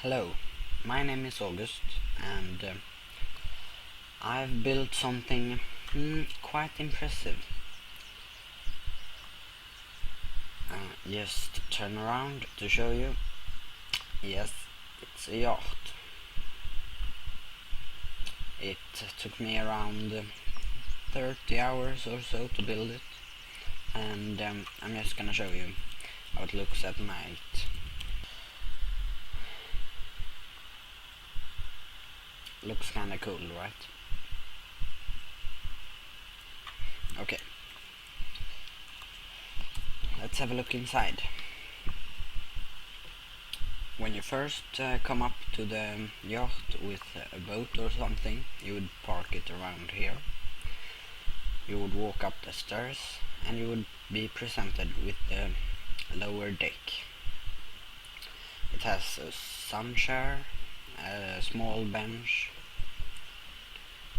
Hello, my name is August, and I've built something quite impressive. Just turn around to show you. Yes, it's a yacht. It took me around 30 hours or so to build it, and I'm just gonna show you how it looks at night. Looks kinda cool, right? Okay, let's have a look inside. When you first come up to the yacht with a boat or something, you would park it around here. You would walk up the stairs and you would be presented with the lower deck. It has a sun chair, a small bench.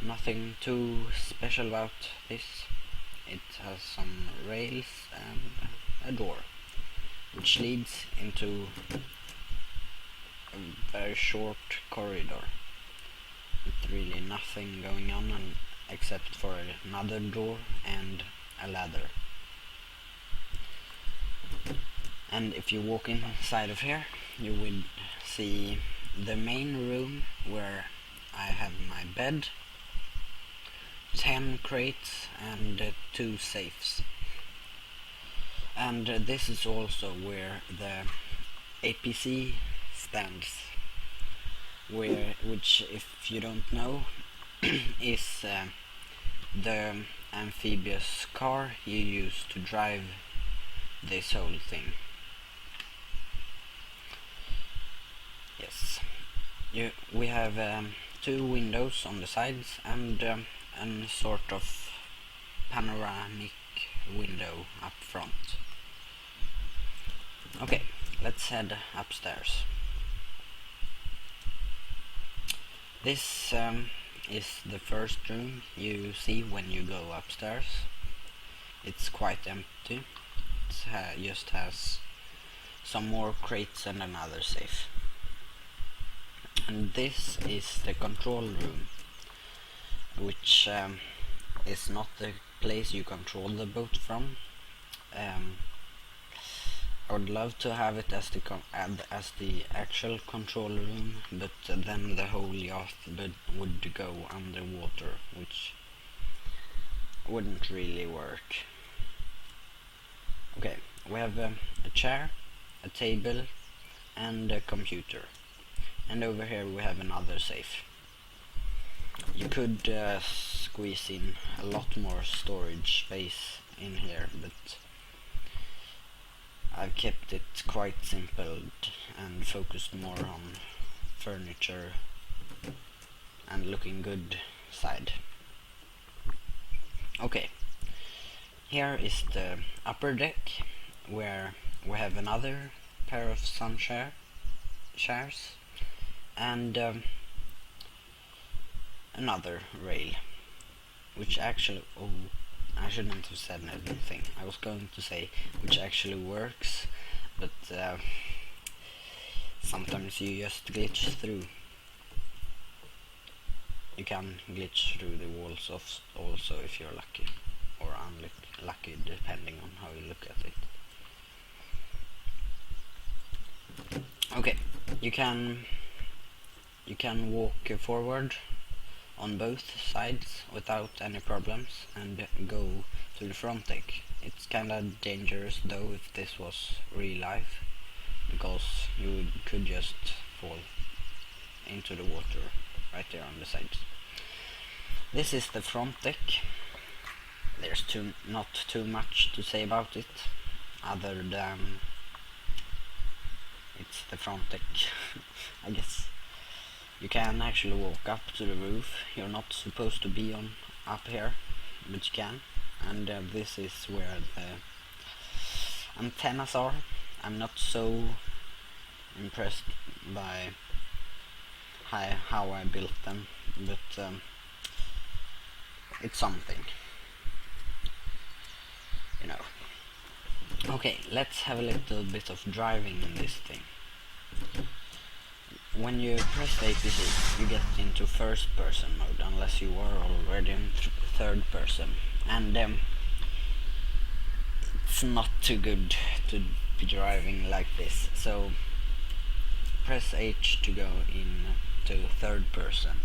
Nothing too special about this. It has some rails and a door, which leads into a very short corridor with really nothing going on except for another door and a ladder. And if you walk inside of here, you will see the main room where I have my bed, 10 crates and 2 safes. And this is also where the APC stands, which, if you don't know, is the amphibious car you use to drive this whole thing. Yes, we have 2 windows on the sides and a sort of panoramic window up front. Okay, let's head upstairs. This is the first room you see when you go upstairs. It's quite empty. It just has some more crates and another safe. And this is the control room, which is not the place you control the boat from. I would love to have it as the actual control room, but then the whole yacht would go underwater, which wouldn't really work. Okay, we have a chair, a table, and a computer. And over here we have another safe. You could squeeze in a lot more storage space in here, but I've kept it quite simple and focused more on furniture and looking good side. Okay, here is the upper deck, where we have another pair of sun chairs and another rail, which actually, I shouldn't have said anything. I was going to say which actually works, but sometimes you just glitch through. You can glitch through the walls also if you're lucky, or unlucky, depending on how you look at it. Okay, you can walk forward on both sides without any problems and go to the front deck. It's kinda dangerous though if this was real life, because you could just fall into the water right there on the sides. This is the front deck. There's not too much to say about it, other than it's the front deck, I guess. You can actually walk up to the roof. You're not supposed to be up here, but you can. And this is where the antennas are. I'm not so impressed by how I built them, but it's something, you know. Okay, let's have a little bit of driving in this thing. when you press the APC, you get into first person mode unless you are already in third person, and it's not too good to be driving like this. So press H to go into third person,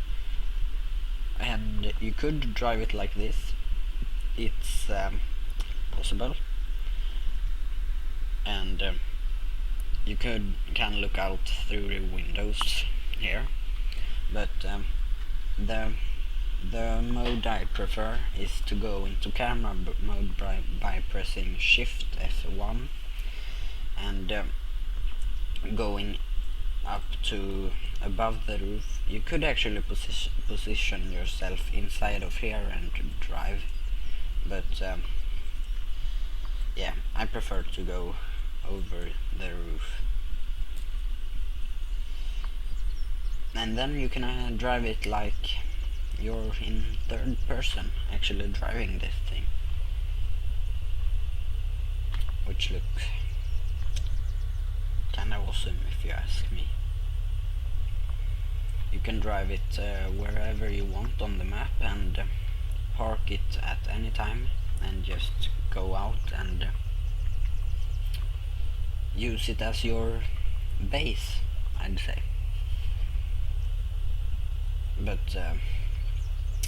and you could drive it like this. It's possible, and you can look out through the windows here, but the mode I prefer is to go into camera mode by pressing Shift F1 and going up to above the roof. You could actually position yourself inside of here and drive, but yeah, I prefer to go over the roof. And then you can drive it like you're in third person actually driving this thing, which looks kinda awesome if you ask me. You can drive it wherever you want on the map and park it at any time and just go out and use it as your base, I'd say. But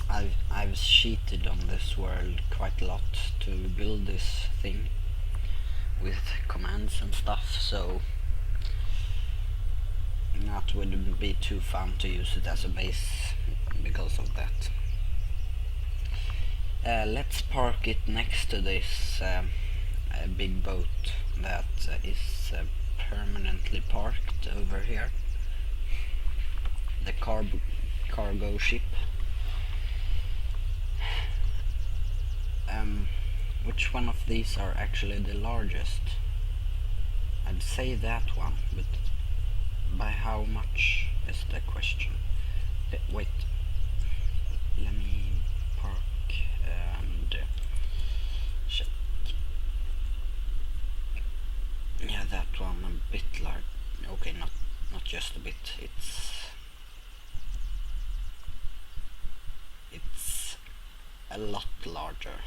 I've cheated on this world quite a lot to build this thing with commands and stuff, so that wouldn't be too fun to use it as a base because of that. Let's park it next to this big boat that is permanently parked over here, the cargo ship. Which one of these are actually the largest? I'd say that one, but by how much is the question. Wait, let me park and check. Yeah, that one a bit large. Okay, not just a bit. It's a lot larger.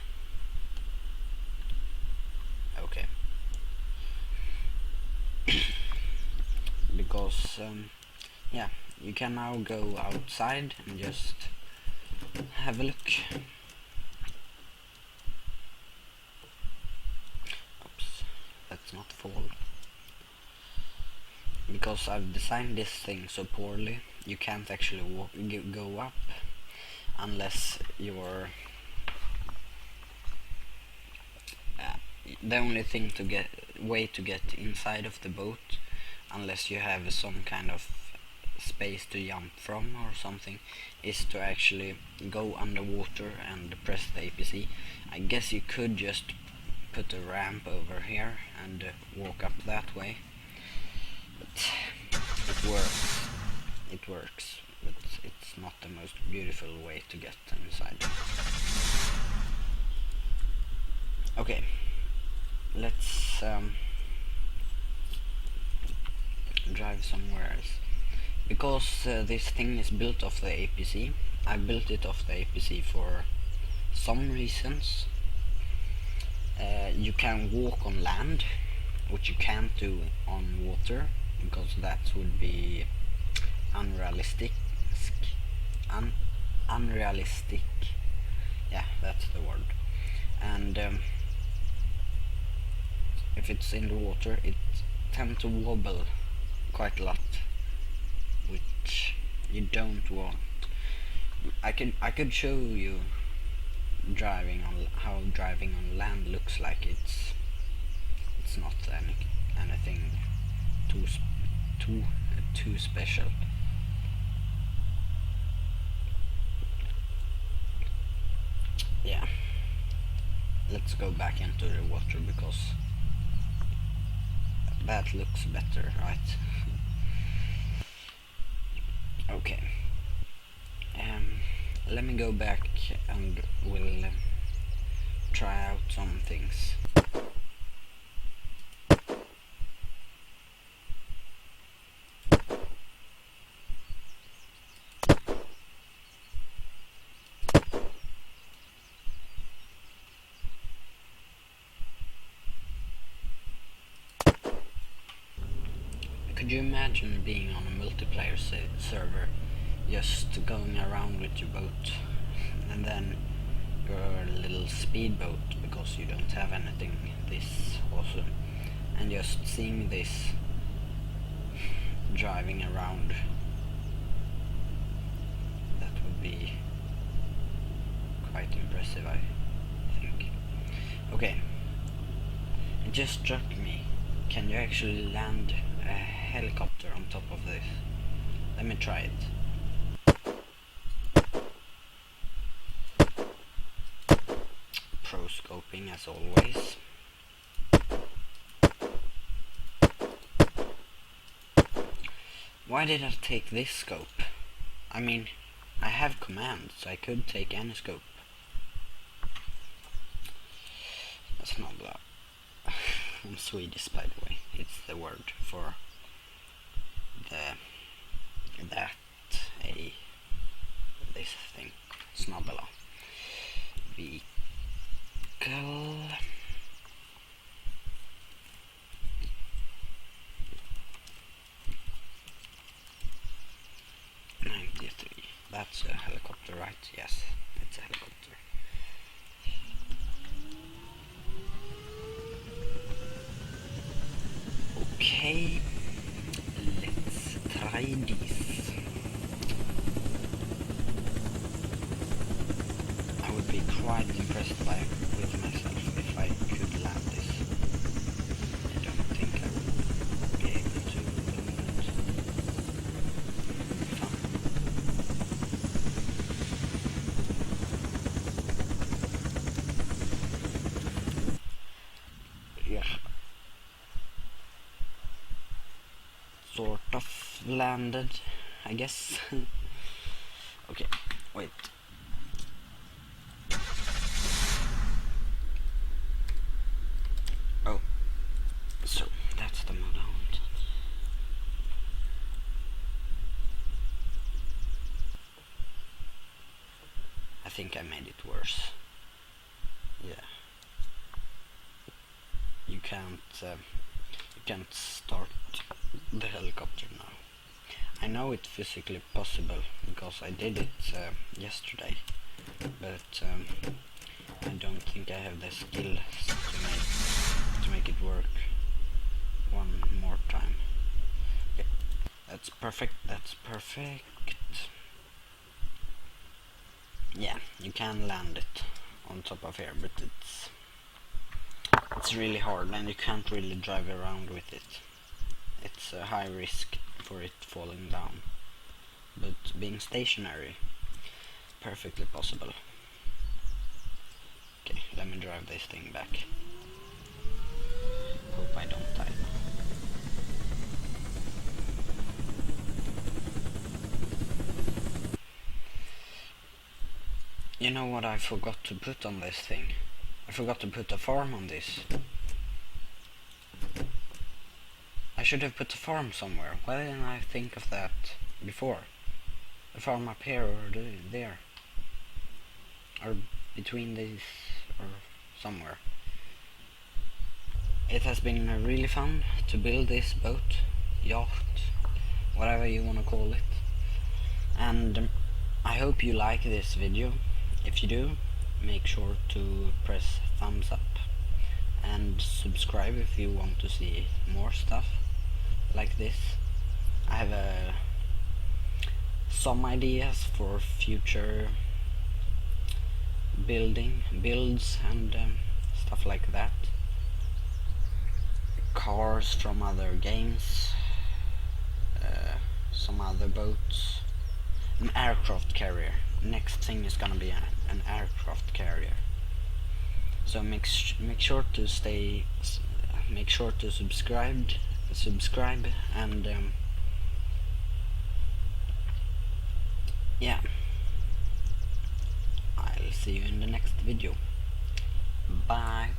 Okay. Because yeah, you can now go outside and just have a look. Oops, let's not fall. Because I've designed this thing so poorly, you can't actually go up unless you're the only way to get inside of the boat, unless you have some kind of space to jump from or something, is to actually go underwater and press the APC. I guess you could just put a ramp over here and walk up that way, but it works, but it's not the most beautiful way to get inside. Okay, let's drive somewhere else. Because this thing is built off the APC, I built it off the APC for some reasons. You can walk on land, which you can't do on water, because that would be unrealistic. Unrealistic. Yeah, that's the word. And if it's in the water, it tends to wobble quite a lot, which you don't want. I could show you how driving on land looks like. It's not anything too special. Yeah, let's go back into the water because that looks better, right? Okay. Let me go back and we'll try out some things. Could you imagine being on a multiplayer server, just going around with your boat, and then your little speedboat, because you don't have anything this awesome, and just seeing this driving around? That would be quite impressive, I think. Okay, it just struck me. Can you actually land a helicopter on top of this? Let me try it. Pro scoping as always. Why did I take this scope? I mean, I have commands, so I could take any scope. That's not blah. I'm Swedish, by the way. It's the word for this thing. Snabbla. Vehicle. 93. That's a helicopter, right? Yes, it's a helicopter. Okay, let's try this. I would be quite impressed with myself if I could land this. I don't think I would be able to, but fun. Yeah. Sort of landed, I guess. Okay, wait. Oh, so that's the mode. I think I made it worse. Yeah. You can't start the helicopter now. I know it's physically possible because I did it yesterday, but I don't think I have the skills to make it work one more time. Yeah, that's perfect. That's perfect. Yeah, you can land it on top of here, but it's really hard and you can't really drive around with it. It's a high risk for it falling down, but being stationary, perfectly possible. Okay, let me drive this thing back. Hope I don't die. You know what I forgot to put on this thing? I forgot to put a farm on this. I should have put a farm somewhere. Why didn't I think of that before? A farm up here or there. Or between these, or somewhere. It has been really fun to build this boat, yacht, whatever you want to call it. And I hope you like this video. If you do, make sure to press thumbs up and subscribe if you want to see more stuff like this. I have some ideas for future builds and stuff like that. Cars from other games, some other boats, an aircraft carrier. Next thing is gonna be an aircraft carrier. So make sure to subscribe and yeah, I'll see you in the next video. Bye.